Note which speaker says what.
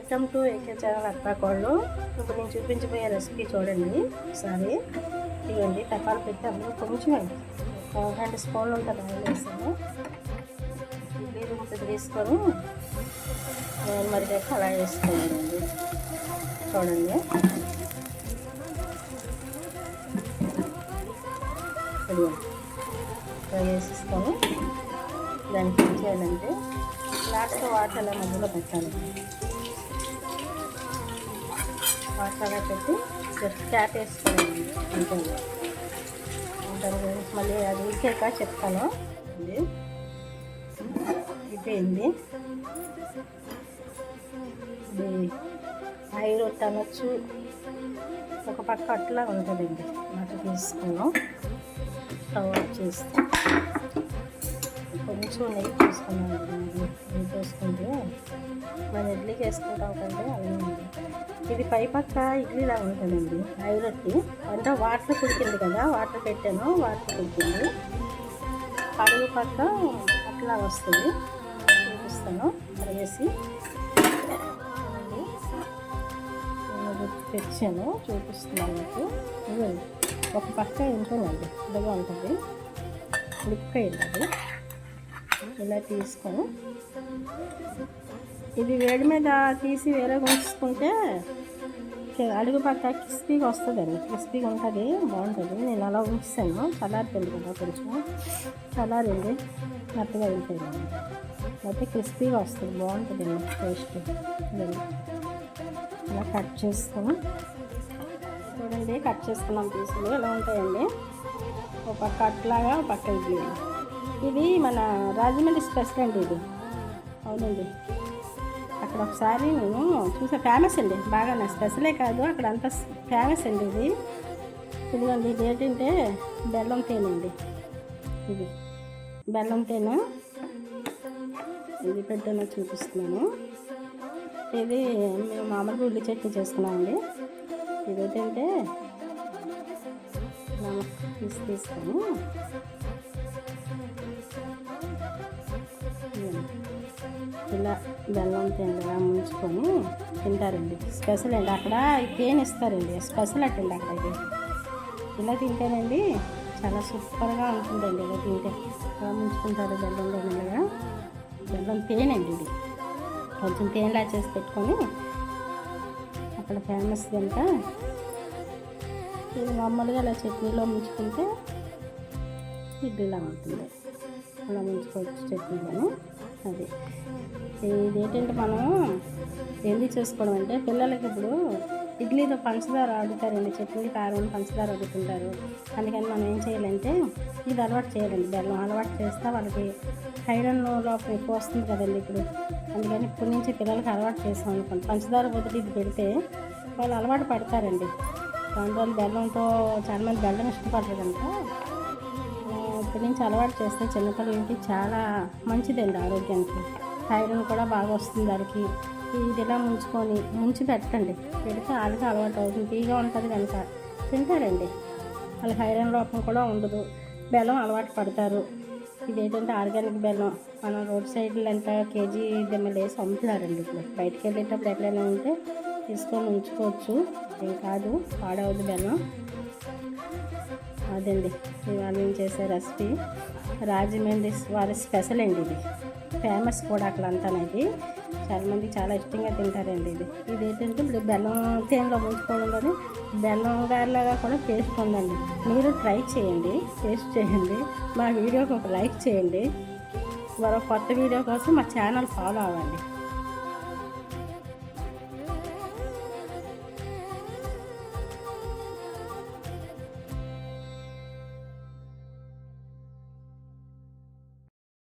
Speaker 1: Welcome to AK channel అత్తాకోళ్ళు. ఇప్పుడు నేను చూపించబోయే రెసిపీ చూడండి ఒకసారి. ఇవ్వండి తపాలు పెట్టి అందులో కొంచెం 2 స్పూన్లు ఉంటుంది ఆయిల్ వేసాను. ఇడ్లీ ముద్ద తీసుకొని నేను మరిగాక అలా వేసుకోవాలండి. చూడండి వేసేసుకొని దానికి ఏం చేయాలంటే లాస్ట్ వాటర్ అలా మధ్యలో పెట్టాలి. వాటర్ అలా పెట్టి క్యాప్ వేసుకోవాలి. ఉంటుంది దాని గురించి మళ్ళీ అది ఉడికాక చెప్తాను. ఇదేంది ఇది ఆయిల్ అనొచ్చు, ఒక పక్క అట్లా ఉంటుందండి. అట్లా తీసుకున్నాం. స్టవ్ ఆఫ్ చేస్తే కొంచెం నెయ్యి తీసుకున్నాం. నెయ్యి వేసుకుంటే మనం ఇడ్లీకి వేసుకుంటాం కంటే అలా ఉంది. ఇది పై పక్క ఇడ్లీలా ఉంటుందండి. ఐరొట్టి అంటే వాటర్ కుడికింది కదా, వాటర్ పెట్టాను, వాటర్ కుడికింది. అడుగు పక్క అట్లా వస్తుంది. చూపిస్తాను వేసి తెచ్చాను, చూపిస్తున్నాను మీకు. ఇవ్వండి ఒక పక్క ఉంటుందండి, ఇదిగా ఉంటుంది, ఉడికాయండి. అది ఇలా తీసుకొని ఇది వేడి మీద తీసి వేరే ఉంచుకుంటే అడుగు పక్క క్రిస్పీగా వస్తుందండి. క్రిస్పీగా ఉంటుంది, బాగుంటుంది. నేను అలా ఉంచాను. చల్లారిపోయింది కదా, కొంచెం చల్లారింది, మెత్తగా వెళ్ళిపోయింది. అయితే క్రిస్పీగా వస్తుంది, బాగుంటుందండి టేస్ట్. ఇలా కట్ చేసుకొని చూడండి, కట్ చేసుకున్నాం పీసులు ఎలా ఉంటాయండి. ఒక పక్క అట్లాగా, ఒక పక్క ఇడ్లీ. ఇది మన రాజమండ్రి స్పెషల్ అండి ఇది. అవునండి, అక్కడ ఒకసారి నేను చూసా, ఫేమస్ అండి బాగా. స్పెషలే కాదు, అక్కడ అంతా ఫేమస్ అండి ఇది. ఇదిగోండి, ఇది ఏంటంటే బెల్లం తేనండి. ఇది బెల్లం తేనె, ఇది పెట్టాను చూపిస్తున్నాను. ఇది మేము మామూలుగా ఉల్లి చట్నీ చేసుకున్నామండి. ఇది ఏంటంటే తీసుకొని ఇలా బెల్లం తేనెలా ముంచుకొని తింటారండి. స్పెషల్ అండి, అక్కడ తేనె ఇస్తారండి, స్పెషల్ అట్టండి అక్కడ. ఇది ఇలా తింటేనండి చాలా సూపర్గా ఉంటుందండి. ఇలా తింటే ఇలా ముంచుకుంటారు బెల్లం తేనెలుగా. బెల్లం తేనె అండి ఇది. కొంచెం తేనెలా చేసి పెట్టుకొని అక్కడ ఫేమస్ కనుక ఇది మామూలుగా ఇలా చట్నీలో ముంచుకుంటే ఇడ్లీలా ఉంటుంది. అలా ముంచుకోవచ్చు చట్నీలోని. అది ఇదేంటంటే మనం ఎందుకు చేసుకోవడం అంటే, పిల్లలకి ఇప్పుడు ఇడ్లీతో పంచదార అడుగుతారండి, చట్నీ కారం పంచదార అడుగుతుంటారు. అందుకని మనం ఏం చేయాలంటే ఇది అలవాటు చేయాలండి. బెల్లం అలవాటు చేస్తే వాళ్ళకి ఐరన్ లోపం ఎక్కువ వస్తుంది కదండి ఇప్పుడు. అందుకని ఇప్పటి నుంచి పిల్లలకి అలవాటు చేస్తాం అనుకోండి. పంచదార బదులు ఇది పెడితే వాళ్ళు అలవాటు పడతారండి. దానివల్ల బెల్లంతో చాలామంది బెల్లం ఇష్టపడరు కనుక ఇప్పటి నుంచి అలవాటు చేస్తే చిన్నపిల్లలకి చాలా మంచిదండి ఆరోగ్యానికి. ఐరన్ కూడా బాగా వస్తుంది వాళ్ళకి. ఇది ఇలా ముంచి పెట్టండి, పెడితే వాళ్ళకి అలవాటు అవుతుంది. తీగా ఉంటుంది కనుక తింటారండి. వాళ్ళకి ఐరన్ లోపం కూడా ఉండదు, బెల్లం అలవాటు పడతారు. ఇది ఏంటంటే ఆర్గానిక్ బెల్లం. మనం రోడ్ సైడ్లు ఎంత కేజీ దిమ్మలు వేసి అమ్ముతున్నారండి. ఇప్పుడు బయటకు వెళ్ళేటప్పుడు ఎక్కడైనా ఉంటే తీసుకొని ఉంచుకోవచ్చు, ఏం కాదు, పాడవద్దు బెల్లం. అదండి ఇవాళ నేను చేసే రెసిపీ. రాజమండ్రి వారి స్పెషల్ అండి ఇది, ఫేమస్ కూడా అక్కడ అంతానేది. చాలామంది చాలా ఇష్టంగా తింటారండి ఇది. ఇది ఏంటంటే ఇప్పుడు బెల్లం తేనెలో ముంచుకోవడంలోనే బెల్లం గారిలాగా కూడా టేస్ట్ ఉందండి. మీరు ట్రై చేయండి, టేస్ట్ చేయండి. మా వీడియోకి ఒక లైక్ చేయండి. మరో కొత్త వీడియో కోసం మా ఛానల్ ఫాలో అవ్వండి.